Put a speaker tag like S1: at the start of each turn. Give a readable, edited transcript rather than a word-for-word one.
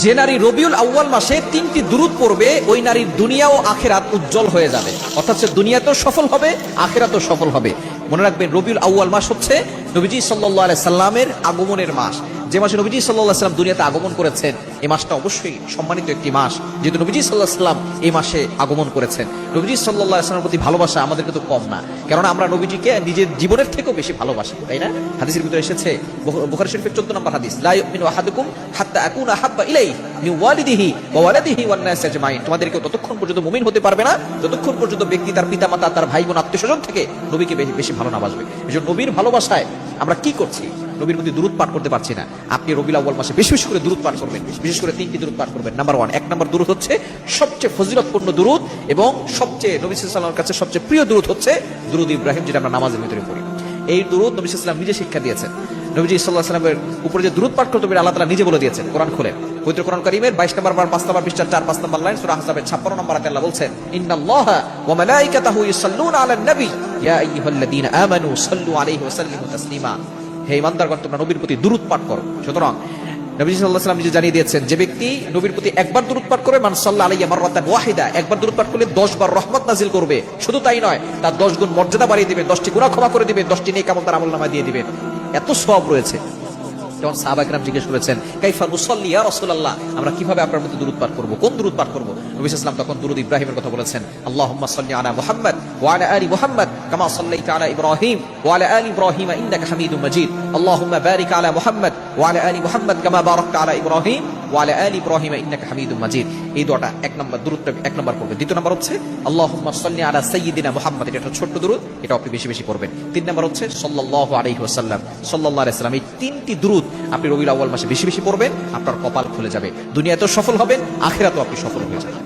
S1: যে নারী রবিউল আউয়াল মাসে 3টি দুরূদ পড়বে ওই নারীর দুনিয়া ও আখিরাত উজ্জ্বল হয়ে যাবে, অর্থাৎ সে দুনিয়াতেও সফল হবে, আখিরাতেও সফল হবে। মনে রাখবেন, রবিউল আউয়াল মাস হচ্ছে নবীজি সাল্লাল্লাহু আলাইহি সাল্লামের আগমনের মাস। যে মাসে নবীজি সাল্লাল্লাহু আলাইহি সাল্লাম দুনিয়াতে আগমন করেছেন, এই মাসটা অবশ্যই সম্মানিত একটি মাস, যেহেতু নবীজি সাল্লাল্লাহু আলাইহি সাল্লাম এই মাসে আগমন করেছেন। নবীজি সাল্লাল্লাহু আলাইহি সাল্লামের প্রতি ভালোবাসা আমাদের কিন্তু কম না, কেননা আমরা নবীজিকে নিজের জীবনের থেকেও বেশি ভালোবাসি, তাই না? হাদিসের ভিতরে এসেছে, বুখারী শরীফের 14 নম্বর হাদিস, লা ইউমিনু আহাদুকুম হাত্তা আকুনা হাব্বা ইলাইহি মিন ওয়ালিদিহি ওয়া ওয়ালাদিহি ওয়ান নাস আজমাইন। তোমাদের কেউ ততক্ষণ পর্যন্ত মুমিন হতে পারবে না যতক্ষণ পর্যন্ত ব্যক্তি তার পিতামাতা, তার ভাই বোন, আত্মীয়স্বজন থেকে নবীকে বেশি ভালো না বাসবে। এজন্য নবীর ভালোবাসায় আমরা কি করছি? নবীর প্রতি দুরূদ পাঠ করতে পারছি না। আপনি রবিউল আউয়াল মাসে বেশি বেশি করে দুরূদ পাঠ করবেন, বিশেষ করে 3টি দুরূদ পাঠ করবেন। নাম্বার 1, 1 নম্বর দুরূদ হচ্ছে সবচেয়ে ফজিলতপূর্ণ দুরূদ এবং সবচেয়ে নবী সাল্লাল্লাহু আলাইহি ওয়াসাল্লামের কাছে সবচেয়ে প্রিয় দুরূদ হচ্ছে দুরূদ ইব্রাহিম, যেটা আমরা নামাজের ভিতরে পড়ি। এই দুরূদ নবী সাল্লাল্লাহু আলাইহি ওয়াসাল্লাম নিজে শিক্ষা দিয়েছেন। নবীজি সাল্লাল্লাহু আলাইহি ওয়াসাল্লামের উপরে যে দুরূদ পাঠ করতে হবে আল্লাহ তাআলা নিজে বলে দিয়েছেন। কোরআন খুলে পবিত্র কোরআন কারীমের 22 নম্বর 5 নম্বর পৃষ্ঠার 4-5 নম্বর লাইন সূরা আহজাবের 56 নম্বর আয়াতে আল্লাহ বলছেন, ইন্নাল্লাহা ওয়া মালাইকাতাহু ইউসাল্লুনা আলান নবী ইয়া আইয়ুহাল্লাযীনা আমানু সাল্লু আলাইহি ওয়া সাল্লিমু তাসলিমা। হে ঈমানদারগণ, তোমরা নবীর প্রতি দুরূদ পাঠ করো। সুতরাং নবী সাল্লাল্লাহু আলাইহি ওয়াসাল্লাম নিজে জানিয়ে দিয়েছেন, যে ব্যক্তি নবীর প্রতি একবার দুরূদ পাঠ করবে, মান সাল্লা আলাইহি মাররাতান ওয়াহিদা, একবার দুরূদ পাঠ করলে 10 বার রহমত নাজিল করবে। শুধু তাই নয়, তার 10 গুণ মর্যাদা বাড়িয়ে দিবেন, 10টি গুনাহ ক্ষমা করে দিবেন, 10টি নেক আমল তার আমলনামায় দিয়ে দিবেন। এত সওয়াব রয়েছে। যখন সাহাবায়ে কেরাম জিজ্ঞেস করেছেন, কাইফা নুসাল্লি ইয়া রাসূলুল্লাহ, আমরা কিভাবে আপনার প্রতি দুরূদ পাঠ করব, কোন দুরূদ পাঠ করব? নবী সাল্লাল্লাহু আলাইহি ওয়াসাল্লাম তখন দুরূদ ইব্রাহিমের কথা বলেছেন, আল্লাহুম্মা সাল্লি আলা মুহাম্মাদ ওয়া আলা আলি মুহাম্মাদ কামা সাল্লাইতা আলা ইব্রাহিম ওয়া আলা আলি ইব্রাহিম ইন্নাকা হামিদুম মাজিদ। আল্লাহুম্মা বারিক আলা মুহাম্মাদ ওয়া আলা আলি মুহাম্মাদ কামা বারাকতা আলা ইব্রাহিম ওয়া আলা আলি ইব্রাহিম ইন্নাকা হামিদুম মাজিদ। এই দোয়াটা 1 নম্বর দুরূদটা 1 নম্বর পড়বেন। দ্বিতীয় নম্বর হচ্ছে আল্লাহুম্মা সাল্লি আলা সাইয়্যিদিনা মুহাম্মাদ, এটা একটা ছোট্ট দুরূদ, এটা আপনি বেশি বেশি পড়বেন। 3 নম্বর হচ্ছে সাল্লাল্লাহু আলাইহি ওয়াসাল্লাম, সাল্লাল্লাহু আলাইহি ওয়াসাল্লাম। এই 3টি দুরূদ আপনি রবিউল আউয়াল মাসে বেশি বেশি পড়বেন, আপনার কপাল খুলে যাবে, দুনিয়াতেও সফল হবেন, আখিরাতেও আপনি সফল হয়ে যাবেন।